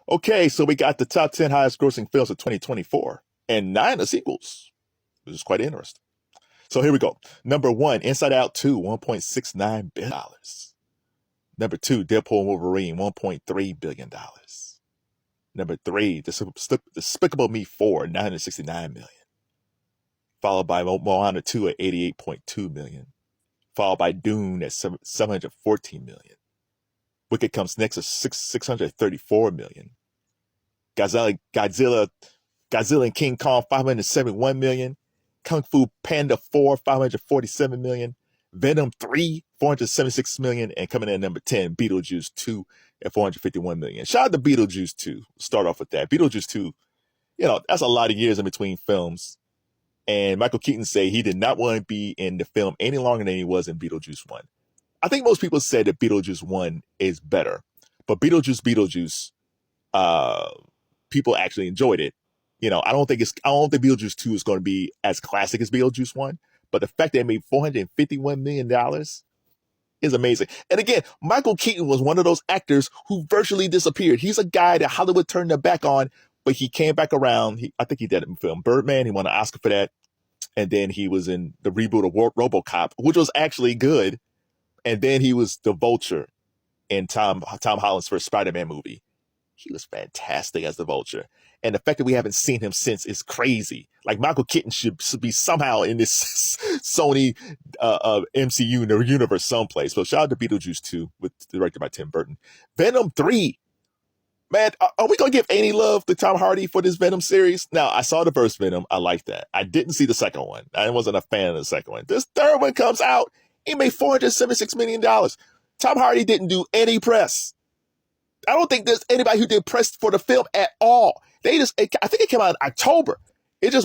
Okay, so we got the top 10 highest grossing films of 2024 and 9 of sequels, which is quite interesting. So here we go. Number 1, Inside Out 2, $1.69 billion. Number 2, Deadpool Wolverine, $1.3 billion. Number 3, Despicable Me 4, $969 million. Followed by Moana 2 at $88.2 million. Followed by Dune at $714 million. Wicked comes next at $634 million. Godzilla and King Kong, $571 million. Kung Fu Panda 4, $547 million. Venom 3, $476 million. And coming in at number 10, Beetlejuice 2 at $451 million. Shout out to Beetlejuice 2. Start off with that. Beetlejuice 2, that's a lot of years in between films. And Michael Keaton said he did not want to be in the film any longer than he was in Beetlejuice 1. I think most people said that Beetlejuice 1 is better. But Beetlejuice, people actually enjoyed it. I don't think Beetlejuice 2 is going to be as classic as Beetlejuice 1, but the fact that it made $451 million is amazing. And again, Michael Keaton was one of those actors who virtually disappeared. He's a guy that Hollywood turned their back on, but he came back around. I think he did it in film Birdman. He won an Oscar for that. And then he was in the reboot of RoboCop, which was actually good. And then he was the Vulture in Tom Holland's first Spider-Man movie. He was fantastic as the Vulture. And the fact that we haven't seen him since is crazy. Like, Michael Keaton should be somehow in this Sony MCU universe someplace. So shout out to Beetlejuice 2, directed by Tim Burton. Venom 3. Man, are we going to give any love to Tom Hardy for this Venom series? Now, I saw the first Venom. I liked that. I didn't see the second one. I wasn't a fan of the second one. This third one comes out. He made $476 million. Tom Hardy didn't do any press. I don't think there's anybody who did press for the film at all. I think it came out in October.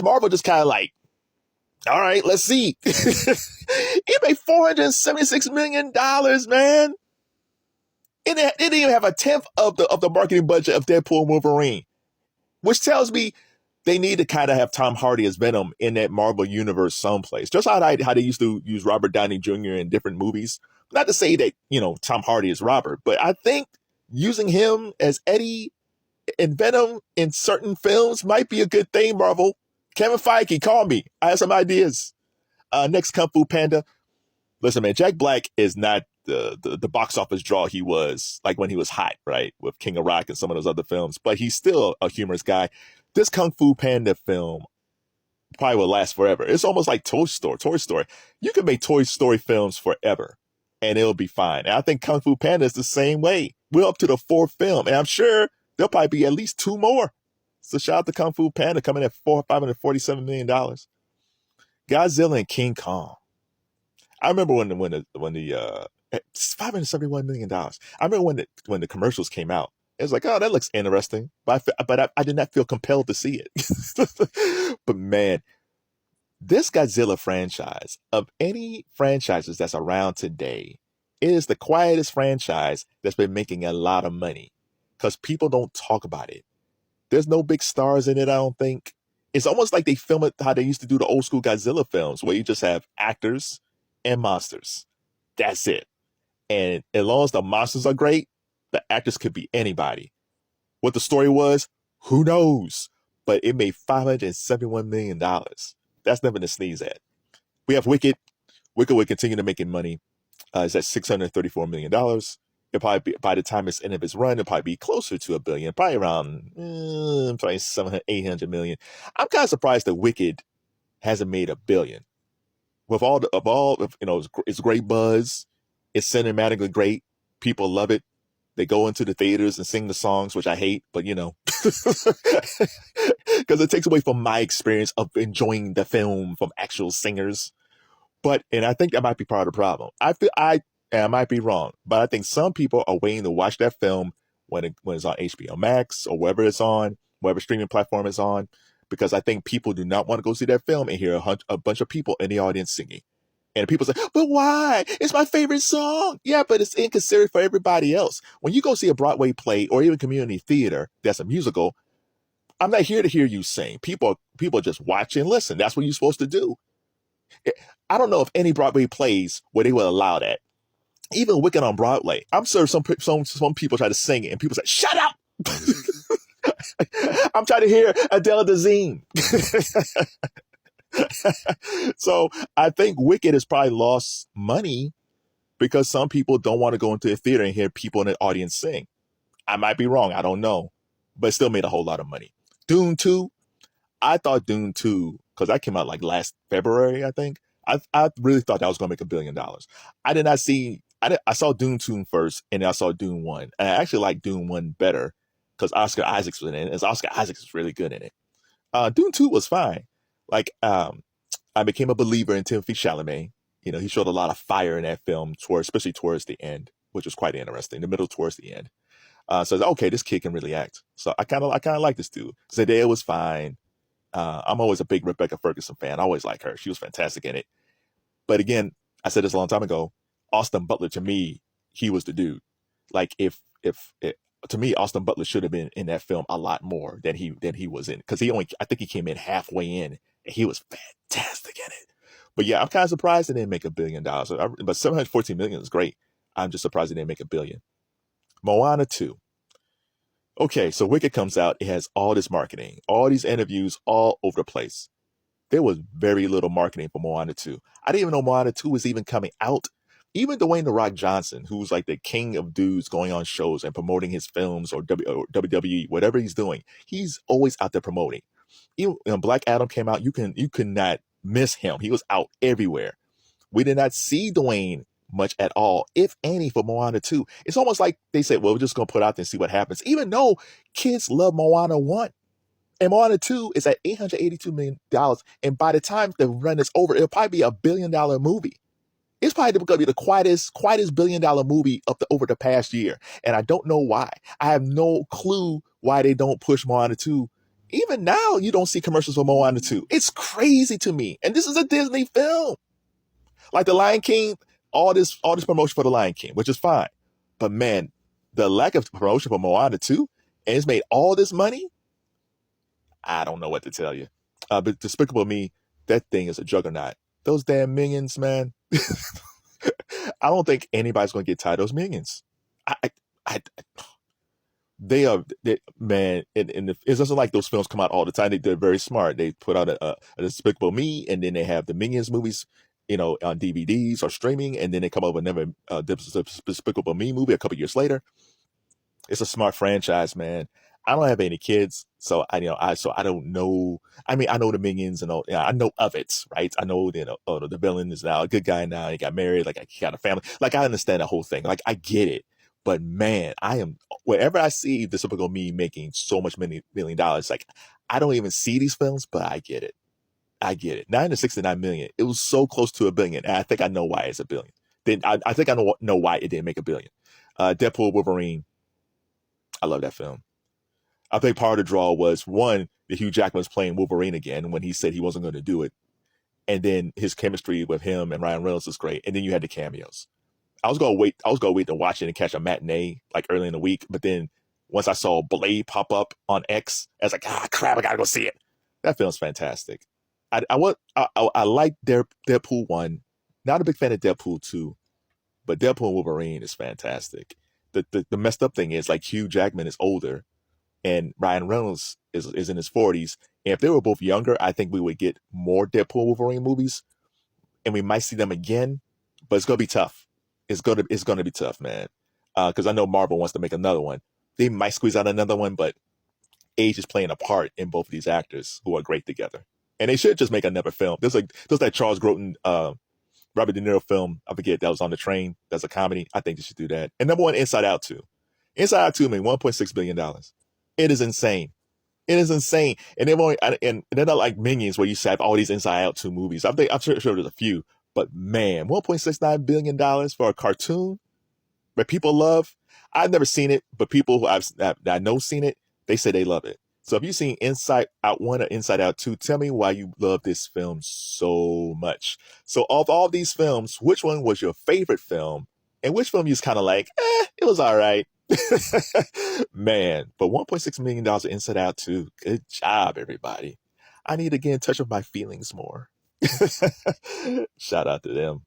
Marvel just kind of like, all right, let's see. It made $476 million, man. It didn't even have a tenth of the marketing budget of Deadpool and Wolverine, which tells me they need to kind of have Tom Hardy as Venom in that Marvel universe someplace. Just how they used to use Robert Downey Jr. in different movies. Not to say that, Tom Hardy is Robert, but I think using him as Eddie and Venom in certain films might be a good thing, Marvel. Kevin Feige, call me. I have some ideas. Next, Kung Fu Panda. Listen, man, Jack Black is not the box office draw he was like when he was hot, right? With King of Rock and some of those other films. But he's still a humorous guy. This Kung Fu Panda film probably will last forever. It's almost like Toy Story. You can make Toy Story films forever, and it'll be fine. And I think Kung Fu Panda is the same way. We're up to the 4th film, and I'm sure there'll probably be at least 2 more. So shout out to Kung Fu Panda coming at $547 million. Godzilla and King Kong. I remember when the $571 million. I remember when the commercials came out. It was like, oh, that looks interesting. But I did not feel compelled to see it. But man, this Godzilla franchise, of any franchises that's around today, is the quietest franchise that's been making a lot of money because people don't talk about it. There's no big stars in it, I don't think. It's almost like they film it how they used to do the old school Godzilla films, where you just have actors and monsters. That's it. And as long as the monsters are great, the actors could be anybody. What the story was, who knows? But it made $571 million. That's nothing to sneeze at. We have Wicked. Wicked will continue to making money. It's at $634 million. It'll probably be, by the time it's end of its run, it'll probably be closer to $1 billion, probably around probably 700, 800 million. I'm kind of surprised that Wicked hasn't made $1 billion. With it's great buzz. It's cinematically great. People love it. They go into the theaters and sing the songs, which I hate, but because it takes away from my experience of enjoying the film from actual singers. And I think that might be part of the problem. I might be wrong, but I think some people are waiting to watch that film when it's on HBO Max or wherever it's on, whatever streaming platform it's on, because I think people do not want to go see that film and hear a bunch of people in the audience singing. And people say, but why? It's my favorite song. Yeah, but it's inconsiderate for everybody else. When you go see a Broadway play or even community theater that's a musical, I'm not here to hear you sing. People just watch and listen. That's what you're supposed to do. I don't know if any Broadway plays where they will allow that. Even Wicked on Broadway, I'm sure some people try to sing it and people say, shut up. I'm trying to hear Adele Dazeem. So I think Wicked has probably lost money because some people don't want to go into a theater and hear people in the audience sing. I might be wrong. I don't know. But it still made a whole lot of money. Dune 2, I thought Dune 2, because that came out like last February, I think. I really thought that was going to make $1 billion. I did not see, I saw Dune 2 first, and then I saw Dune 1. And I actually like Dune 1 better because Oscar Isaac's was in it. And Oscar Isaac is really good in it. Dune 2 was fine. Like, I became a believer in Timothée Chalamet. You know, he showed a lot of fire in that film, especially towards the end, which was quite interesting. The middle towards the end. So I was like, okay, this kid can really act. So I kind of like this dude. Zendaya was fine. I'm always a big Rebecca Ferguson fan. I always like her. She was fantastic in it. But again, I said this a long time ago. Austin Butler, to me, he was the dude. Like if to me, Austin Butler should have been in that film a lot more than he was in, because I think he came in halfway in, and he was fantastic in it. But yeah, I'm kind of surprised they didn't make $1 billion. But 714 million is great. I'm just surprised they didn't make $1 billion. Moana 2. Okay, so Wicked comes out. It has all this marketing, all these interviews all over the place. There was very little marketing for Moana 2. I didn't even know Moana 2 was even coming out. Even Dwayne "The Rock" Johnson, who's like the king of dudes going on shows and promoting his films or WWE, whatever he's doing, he's always out there promoting. Even when Black Adam came out, you could not miss him. He was out everywhere. We did not see Dwayne much at all, if any, for Moana 2. It's almost like they said, well, we're just going to put out there and see what happens, even though kids love Moana 1. And Moana 2 is at $882 million. And by the time the run is over, it'll probably be $1 billion movie. It's probably going to be the quietest $1 billion movie over the past year. And I don't know why. I have no clue why they don't push Moana 2. Even now, you don't see commercials for Moana 2. It's crazy to me. And this is a Disney film. Like The Lion King, all this promotion for The Lion King, which is fine. But man, the lack of promotion for Moana 2, and it's made all this money, I don't know what to tell you. But Despicable Me, that thing is a juggernaut. Those damn minions, man. I don't think anybody's going to get tired of those minions. Man, it's just like those films come out all the time. They're very smart. They put out a Despicable Me, and then they have the Minions movies, on DVDs or streaming, and then they come up with another Despicable Me movie a couple years later. It's a smart franchise, man. I don't have any kids, so I don't know. I mean, I know the Minions and all. I know of it, right? I know, the villain is now a good guy now. He got married, like he got a family. Like I understand the whole thing. Like I get it. But man, wherever I see Despicable Me making so much $1 million, like I don't even see these films, but I get it. 969 million. It was so close to $1 billion. And I think I know why it's $1 billion. Then I think I know why it didn't make $1 billion. Deadpool Wolverine. I love that film. I think part of the draw was, one, that Hugh Jackman was playing Wolverine again when he said he wasn't going to do it. And then his chemistry with him and Ryan Reynolds was great. And then you had the cameos. I was gonna wait to watch it and catch a matinee like early in the week. But then once I saw Blade pop up on X, I was like, crap, I gotta go see it. That film's fantastic. I like Deadpool 1. Not a big fan of Deadpool 2, but Deadpool Wolverine is fantastic. The messed up thing is, like, Hugh Jackman is older and Ryan Reynolds is in his 40s. And if they were both younger, I think we would get more Deadpool Wolverine movies, and we might see them again. But it's gonna be tough. It's gonna be tough, man. Because I know Marvel wants to make another one. They might squeeze out another one, but age is playing a part in both of these actors who are great together. And they should just make another film. There's that Charles Grodin, Robert De Niro film. I forget, that was on the train. That's a comedy. I think they should do that. And number one, Inside Out 2. Inside Out 2 made $1.6 billion. It is insane. It is insane. And they're not like Minions where you have all these Inside Out 2 movies. I'm sure there's a few. But man, $1.69 billion for a cartoon that people love. I've never seen it, but people that I know seen it, they say they love it. So if you've seen Inside Out 1 or Inside Out 2, tell me why you love this film so much. So of all these films, which one was your favorite film? And which film you was kind of like, it was all right. Man, but $1.6 million Inside Out 2. Good job, everybody. I need to get in touch with my feelings more. Shout out to them.